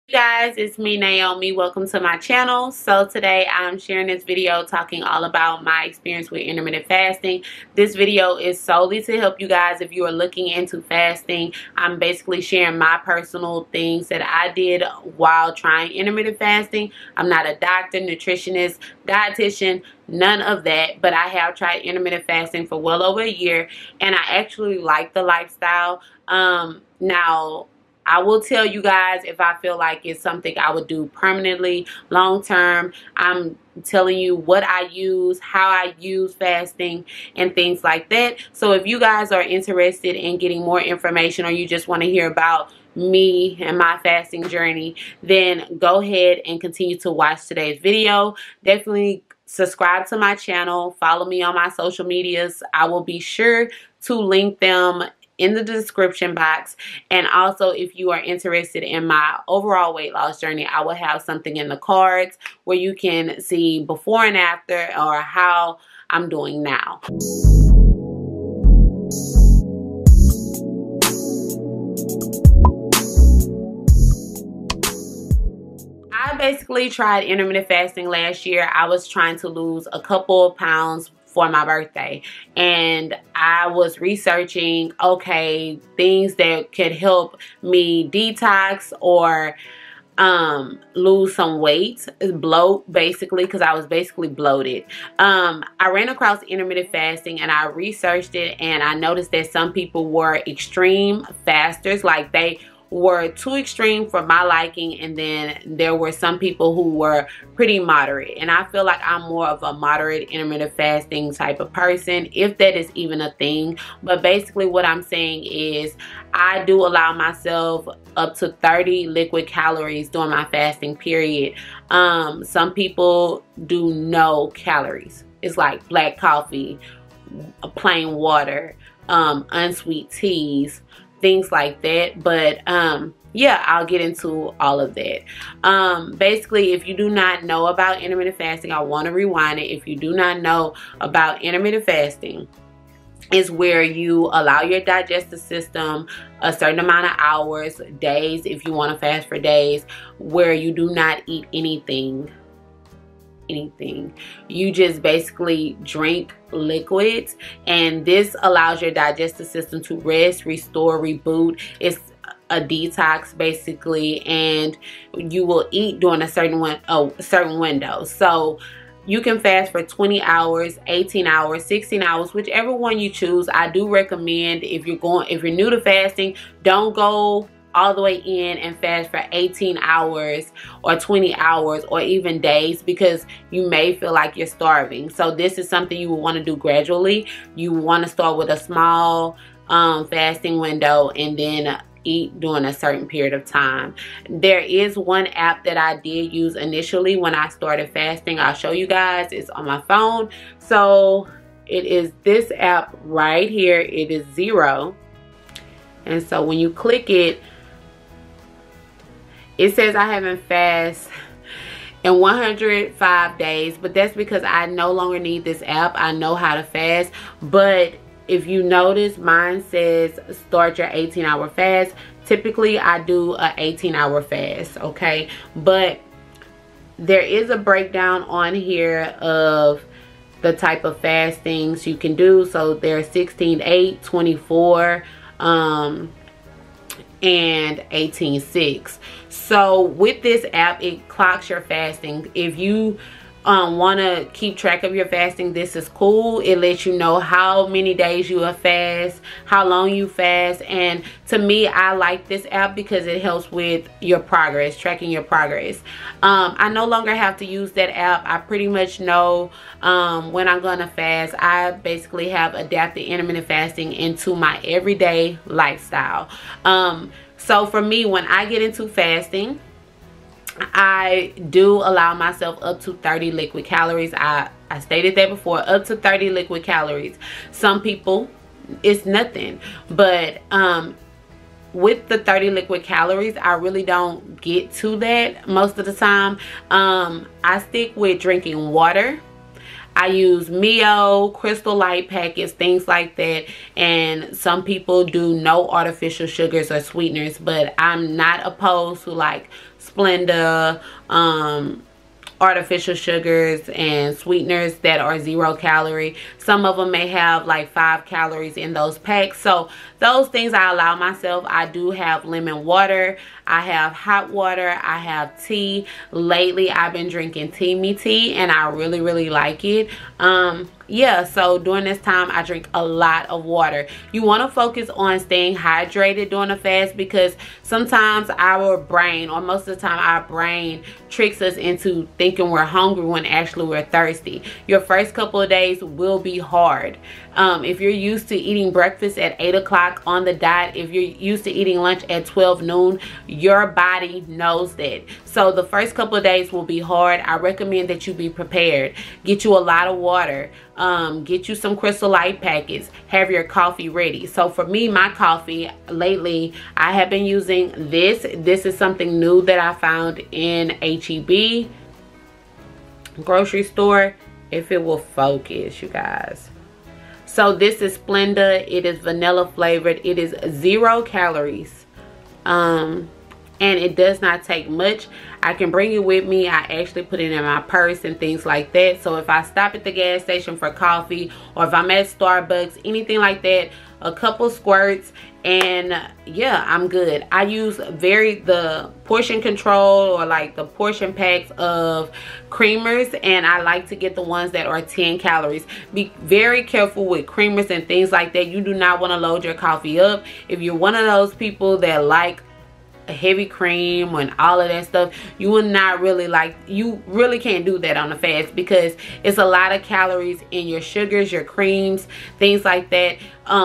Guys, it's me, Naomi. Welcome to my channel. So today I'm sharing this video talking all about my experience with intermittent fasting. This video is solely to help you guys if you are looking into fasting. I'm basically sharing my personal things that I did while trying intermittent fasting. I'm not a doctor, nutritionist, dietitian, none of that, but I have tried intermittent fasting for well over a year, and I actually like the lifestyle. Now I will tell you guys if I feel like it's something I would do permanently, long term. I'm telling you what I use, how I use fasting, and things like that. So if you guys are interested in getting more information, or you just want to hear about me and my fasting journey, then go ahead and continue to watch today's video. Definitely subscribe to my channel, follow me on my social medias. I will be sure to link them in the description box. And also, if you are interested in my overall weight loss journey, I will have something in the cards where you can see before and after, or how I'm doing now. I basically tried intermittent fasting last year. I was trying to lose a couple of pounds for my birthday, and I was researching things that could help me detox or lose some weight, bloat basically, because I was basically bloated. I ran across intermittent fasting and I researched it, and I noticed that some people were extreme fasters, like they were too extreme for my liking, and then there were some people who were pretty moderate, and I feel like I'm more of a moderate intermittent fasting type of person, if that is even a thing. But basically what I'm saying is I do allow myself up to 30 liquid calories during my fasting period. Some people do no calories. It's like black coffee, plain water, unsweet teas, things like that. But yeah, I'll get into all of that. Basically, if you do not know about intermittent fasting, I want to rewind it. If you do not know about intermittent fasting, is where you allow your digestive system a certain amount of hours, days, if you want to fast for days, where you do not eat anything. You just basically drink liquids, and this allows your digestive system to rest, restore, reboot. It's a detox basically, and you will eat during a certain window. So you can fast for 20 hours, 18 hours, 16 hours, whichever one you choose. I do recommend, if you're new to fasting, don't go all the way in and fast for 18 hours or 20 hours or even days, because you may feel like you're starving. So this is something you will want to do gradually. You want to start with a small fasting window, and then eat during a certain period of time. There is one app that I did use initially when I started fasting. I'll show you guys. It's on my phone. So it is this app right here. It is Zero. And so when you click it, it says I haven't fasted in 105 days, but that's because I no longer need this app. I know how to fast. But if you notice, mine says start your 18-hour fast. Typically I do a 18-hour fast, okay? But there is a breakdown on here of the type of fastings you can do. So there's 16-8, 24, and 18-6. So with this app, it clocks your fasting. If you want to keep track of your fasting, this is cool. It lets you know how many days you have fast, how long you fast. And to me, I like this app because it helps with your progress, tracking your progress. I no longer have to use that app. I pretty much know when I'm gonna fast. I basically have adapted intermittent fasting into my everyday lifestyle. So for me, when I get into fasting, I do allow myself up to 30 liquid calories. I stated that before, up to 30 liquid calories. Some people, it's nothing. But with the 30 liquid calories, I really don't get to that most of the time. I stick with drinking water. I use Mio, Crystal Light packets, things like that. And some people do no artificial sugars or sweeteners, but I'm not opposed to like Splenda, artificial sugars and sweeteners that are 0 calorie. Some of them may have like 5 calories in those packs. So those things I allow myself. I do have lemon water, I have hot water, I have tea. Lately I've been drinking tea and I really like it. Yeah, so during this time I drink a lot of water. You want to focus on staying hydrated during a fast, because sometimes our brain, or most of the time our brain, tricks us into thinking we're hungry when actually we're thirsty. Your first couple of days will be hard. If you're used to eating breakfast at 8 o'clock on the dot, if you're used to eating lunch at 12 noon, your body knows that. So the first couple of days will be hard. I recommend that you be prepared. Get you a lot of water. Get you some Crystal Light packets. Have your coffee ready. So for me, my coffee lately, I have been using this. This is something new that I found in HEB grocery store. If it will focus, you guys. So this is Splenda. It is vanilla flavored. It is 0 calories. And it does not take much. I can bring it with me. I actually put it in my purse and things like that. So if I stop at the gas station for coffee, or if I'm at Starbucks, anything like that, a couple squirts, and yeah, I'm good. I use the portion control, or like the portion packs of creamers, and I like to get the ones that are 10 calories. Be very careful with creamers and things like that. You do not want to load your coffee up. If you're one of those people that like heavy cream and all of that stuff, you will not really like, you really can't do that on a fast, because it's a lot of calories in your sugars, your creams, things like that.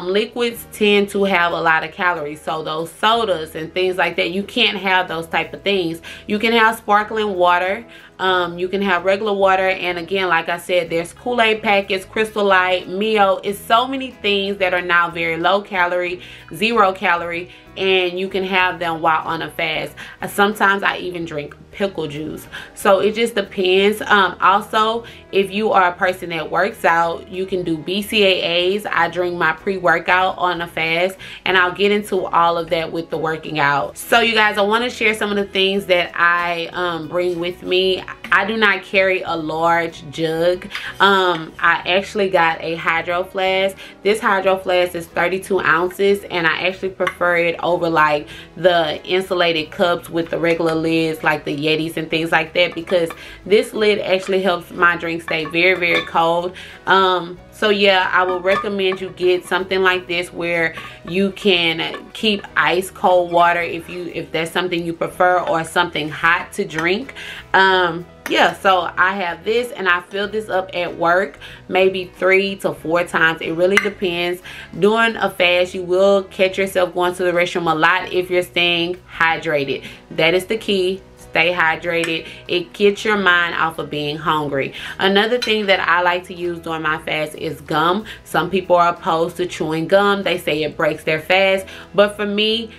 Liquids tend to have a lot of calories, so those sodas and things like that, you can't have those type of things. You can have sparkling water, you can have regular water, and again, like I said, there's Kool-Aid packets, Crystal Light, Mio. It's so many things that are now very low calorie, 0 calorie, and you can have them while on a fast. Sometimes I even drink pickle juice. So it just depends. Also, if you are a person that works out, you can do BCAAs. I drink my pre-workout on a fast, and I'll get into all of that with the working out. So you guys, I want to share some of the things that I bring with me. I do not carry a large jug. I actually got a hydro flask. This hydro flask is 32 ounces, and I actually prefer it over like the insulated cups with the regular lids, like the Yetis and things like that, because this lid actually helps my drink stay very cold. So yeah, I would recommend you get something like this where you can keep ice cold water if that's something you prefer, or something hot to drink. Yeah, so I have this, and I fill this up at work maybe 3 to 4 times. It really depends. During a fast, you will catch yourself going to the restroom a lot if you're staying hydrated. That is the key. Stay hydrated. It gets your mind off of being hungry. Another thing that I like to use during my fast is gum. Some people are opposed to chewing gum. They say it breaks their fast, but for me,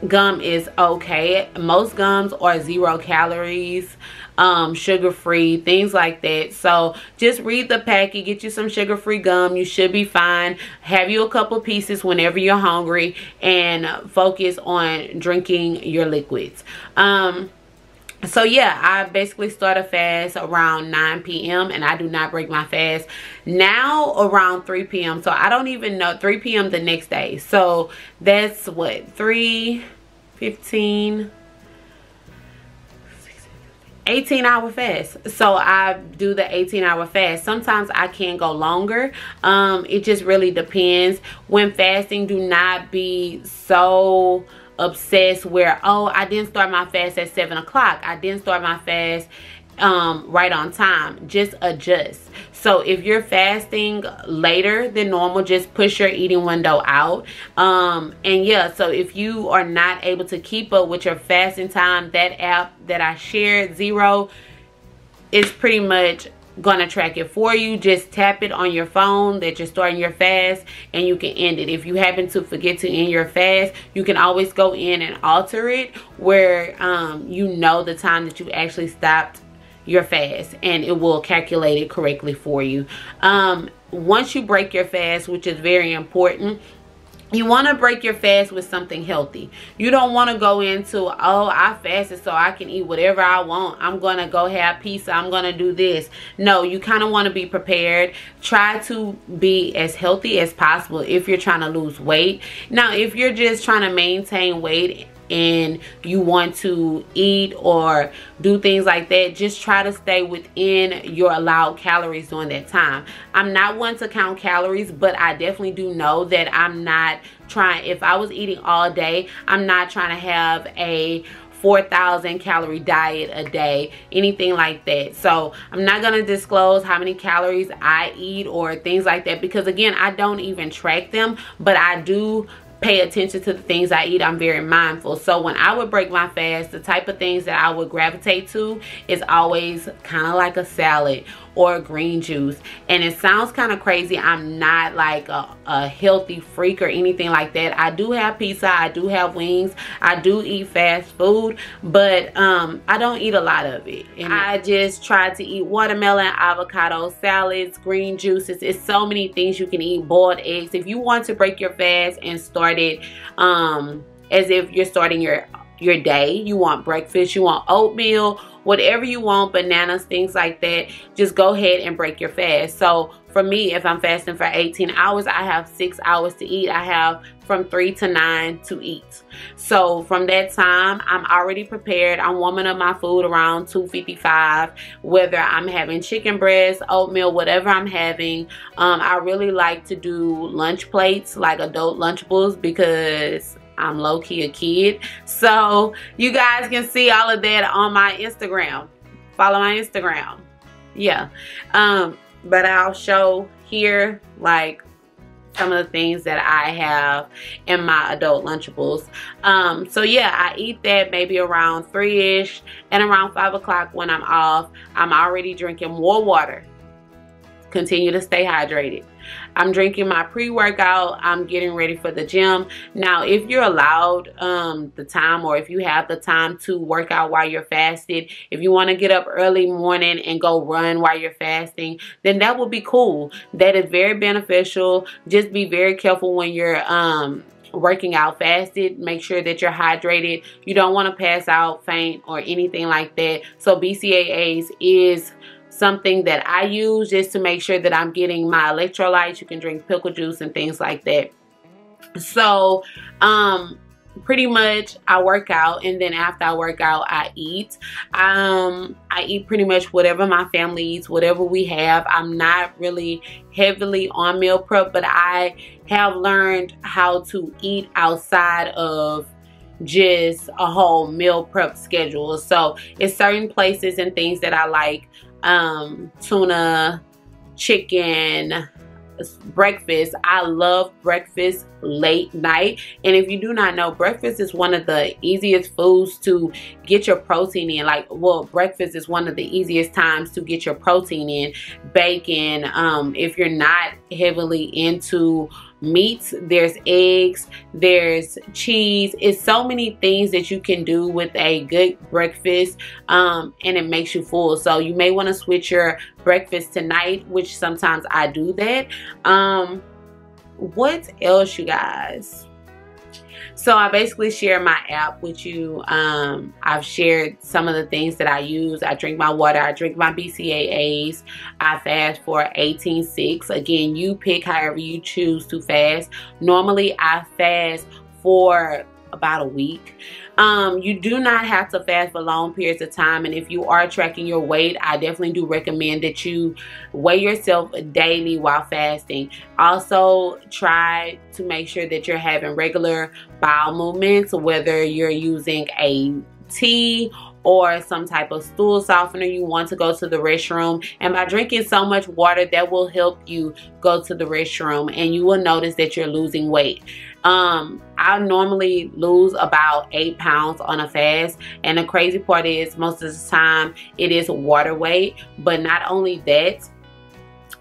gum is okay. Most gums are 0 calories, sugar-free, things like that. So just read the packet, get you some sugar-free gum. You should be fine. Have you a couple pieces whenever you're hungry, and focus on drinking your liquids. So yeah, I basically start a fast around 9 p.m. and I do not break my fast now around 3 p.m. So I don't even know, 3 p.m. the next day. So that's what, 3:15, 18-hour fast. So I do the 18-hour fast. Sometimes I can go longer. It just really depends. When fasting, do not be so obsessed where, oh, I didn't start my fast at 7 o'clock. I didn't start my fast right on time. Just adjust. So if you're fasting later than normal, just push your eating window out. And yeah, so if you are not able to keep up with your fasting time, that app that I shared, Zero, is pretty much gonna track it for you. Just tap it on your phone that you're starting your fast, and you can end it. If you happen to forget to end your fast, you can always go in and alter it where you know the time that you actually stopped your fast, and it will calculate it correctly for you. Once you break your fast, which is very important, you want to break your fast with something healthy. You don't want to go into, oh, I fasted so I can eat whatever I want. I'm going to go have pizza. I'm going to do this. No, you kind of want to be prepared. Try to be as healthy as possible if you're trying to lose weight. Now, if you're just trying to maintain weight and you want to eat or do things like that, just try to stay within your allowed calories during that time. I'm not one to count calories, but I definitely do know that I'm not trying, if I was eating all day, I'm not trying to have a 4,000 calorie diet a day, anything like that. So I'm not going to disclose how many calories I eat or things like that, because again, I don't even track them, but I do pay attention to the things I eat. I'm very mindful. So when I would break my fast, the type of things that I would gravitate to is always kind of like a salad or green juice. And it sounds kind of crazy. I'm not like a healthy freak or anything like that. I do have pizza, I do have wings, I do eat fast food, but I don't eat a lot of it. And I just try to eat watermelon, avocado, salads, green juices. It's so many things you can eat. Boiled eggs. If you want to break your fast and start it as if you're starting your day, you want breakfast, you want oatmeal, whatever you want, bananas, things like that, just go ahead and break your fast. So for me, if I'm fasting for 18 hours, I have 6 hours to eat. I have from 3 to 9 to eat. So from that time, I'm already prepared. I'm warming up my food around 2:55, whether I'm having chicken breast, oatmeal, whatever I'm having. I really like to do lunch plates, like adult Lunchables, because I'm low-key a kid. So you guys can see all of that on my Instagram. Follow my Instagram. Yeah. But I'll show here like some of the things that I have in my adult Lunchables. So yeah, I eat that maybe around 3-ish, and around 5 o'clock when I'm off, I'm already drinking more water. Continue to stay hydrated. I'm drinking my pre-workout. I'm getting ready for the gym. Now, if you're allowed the time, or if you have the time to work out while you're fasted, if you want to get up early morning and go run while you're fasting, then that would be cool. That is very beneficial. Just be very careful when you're working out fasted. Make sure that you're hydrated. You don't want to pass out, faint, or anything like that. So BCAAs is something that I use just to make sure that I'm getting my electrolytes. You can drink pickle juice and things like that. So pretty much I work out, and then after I work out, I eat. I eat pretty much whatever my family eats, whatever we have. I'm not really heavily on meal prep, but I have learned how to eat outside of just a whole meal prep schedule. So it's certain places and things that I like. Tuna, chicken, breakfast. I love breakfast late night. And if you do not know, breakfast is one of the easiest foods to get your protein in. Like, well, breakfast is one of the easiest times to get your protein in. Bacon, if you're not heavily into meats, there's eggs, there's cheese. It's so many things that you can do with a good breakfast, and it makes you full. So you may want to switch your breakfast tonight, which sometimes I do that. What else, you guys? So I basically share my app with you. I've shared some of the things that I use. I drink my water. I drink my BCAAs. I fast for 18/6. Again, you pick however you choose to fast. Normally, I fast for about a week. You do not have to fast for long periods of time, and if you are tracking your weight, I definitely do recommend that you weigh yourself daily while fasting. Also, try to make sure that you're having regular bowel movements, whether you're using a tea or some type of stool softener. You want to go to the restroom, and by drinking so much water, that will help you go to the restroom, and you will notice that you're losing weight. I normally lose about 8 pounds on a fast, and the crazy part is most of the time it is water weight. But not only that,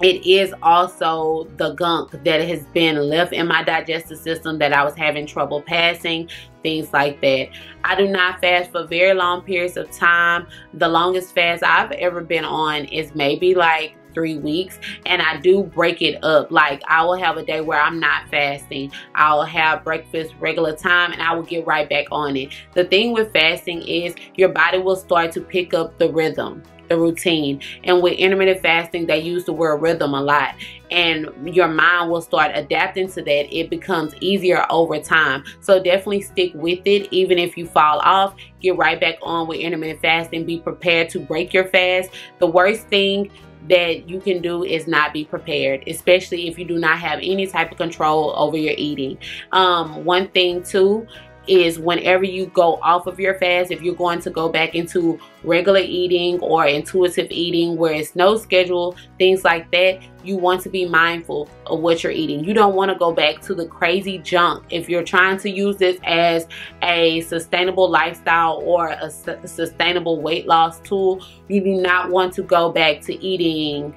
it is also the gunk that has been left in my digestive system that I was having trouble passing, things like that. I do not fast for very long periods of time. The longest fast I've ever been on is maybe like 3 weeks, and I do break it up. Like, I will have a day where I'm not fasting. I'll have breakfast regular time, and I will get right back on it. The thing with fasting is your body will start to pick up the rhythm, the routine. And with intermittent fasting, they use the word rhythm a lot, and your mind will start adapting to that. It becomes easier over time. So definitely stick with it. Even if you fall off, get right back on with intermittent fasting. Be prepared to break your fast. The worst thing that you can do is not be prepared, especially if you do not have any type of control over your eating. One thing too is, whenever you go off of your fast, if you're going to go back into regular eating or intuitive eating where it's no schedule, things like that, you want to be mindful of what you're eating. You don't want to go back to the crazy junk. If you're trying to use this as a sustainable lifestyle or a sustainable weight loss tool, you do not want to go back to eating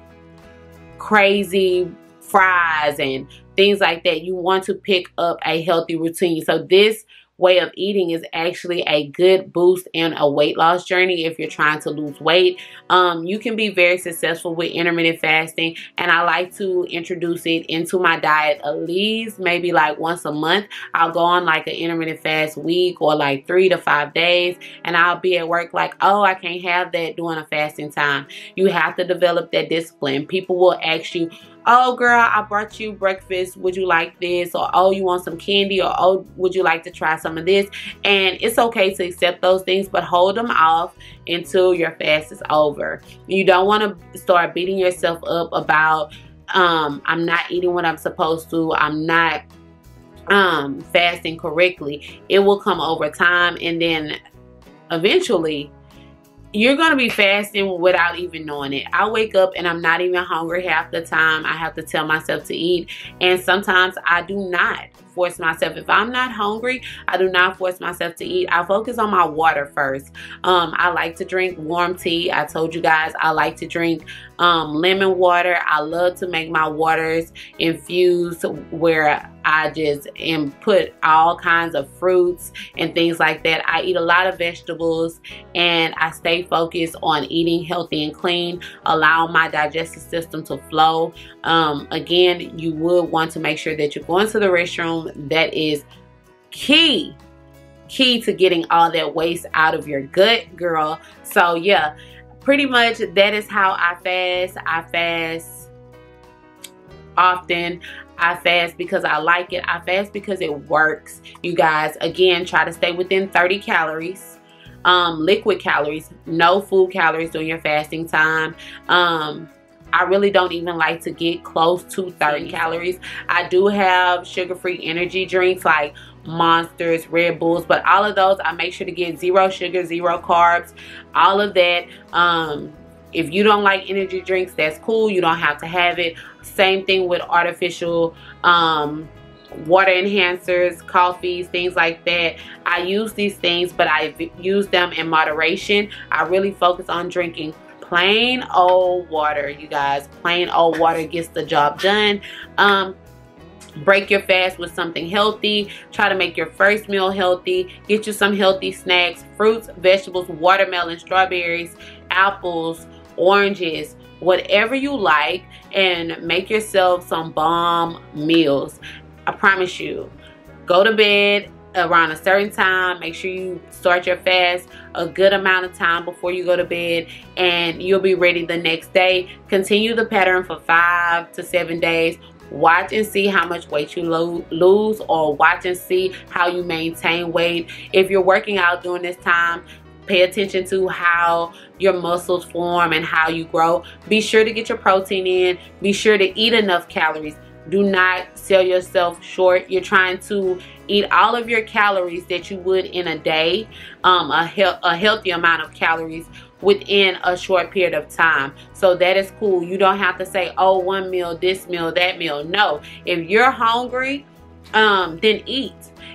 crazy fries and things like that. You want to pick up a healthy routine. So this way of eating is actually a good boost in a weight loss journey if you're trying to lose weight. You can be very successful with intermittent fasting, and I like to introduce it into my diet at least maybe like once a month. I'll go on like an intermittent fast week or like 3 to 5 days, and I'll be at work like, oh, I can't have that during a fasting time. You have to develop that discipline. People will ask you, oh girl, I brought you breakfast, would you like this? Or oh, you want some candy? Or oh, would you like to try some of this? And it's okay to accept those things, but hold them off until your fast is over. You don't want to start beating yourself up about I'm not eating what I'm supposed to, I'm not fasting correctly. It will come over time, and then eventually you're going to be fasting without even knowing it. I wake up and I'm not even hungry half the time. I have to tell myself to eat. And sometimes I do not force myself. If I'm not hungry, I do not force myself to eat. I focus on my water first. I like to drink warm tea. I told you guys I like to drink lemon water. I love to make my waters infused where I just put all kinds of fruits and things like that. I eat a lot of vegetables, and I stay focused on eating healthy and clean, allowing my digestive system to flow. Again, you would want to make sure that you're going to the restroom. That is key to getting all that waste out of your gut, girl. So yeah, pretty much that is how I fast. I fast often. I fast because I like it. I fast because it works. You guys, again, try to stay within 30 calories. Liquid calories, no food calories during your fasting time. I really don't even like to get close to 30 calories. I do have sugar-free energy drinks like Monsters, Red Bulls, but all of those I make sure to get 0 sugar, 0 carbs, all of that. If you don't like energy drinks, that's cool. You don't have to have it. Same thing with artificial water enhancers, coffees, things like that. I use these things, but I use them in moderation. I really focus on drinking plain old water, you guys. Plain old water gets the job done. Break your fast with something healthy. Try to make your first meal healthy. Get you some healthy snacks, fruits, vegetables, watermelon, strawberries, apples, oranges, whatever you like, and make yourself some bomb meals. I promise you, go to bed around a certain time. Make sure you start your fast a good amount of time before you go to bed, and you'll be ready the next day. Continue the pattern for 5 to 7 days. Watch and see how much weight you lose, or watch and see how you maintain weight. If you're working out during this time, pay attention to how your muscles form and how you grow. Be sure to get your protein in. Be sure to eat enough calories. Do not sell yourself short. You're trying to eat all of your calories that you would in a day, a healthy amount of calories within a short period of time. So that is cool. You don't have to say, oh, one meal, this meal, that meal. No. If you're hungry, then eat.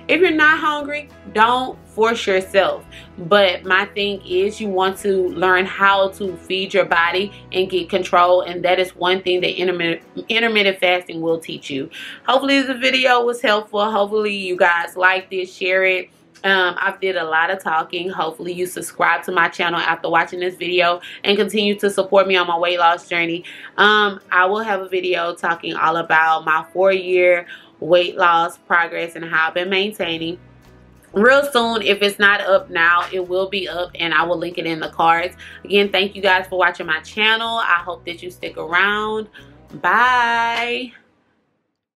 If you're not hungry, don't force yourself. But my thing is, you want to learn how to feed your body and get control, and that is one thing that intermittent fasting will teach you. Hopefully this video was helpful. Hopefully you guys liked it. Share it. I've did a lot of talking. Hopefully you subscribe to my channel after watching this video and continue to support me on my weight loss journey. I will have a video talking all about my 4-year weight loss progress and how I've been maintaining real soon. If it's not up now, it will be up, and I will link it in the cards. Again, thank you guys for watching my channel. I hope that you stick around. Bye.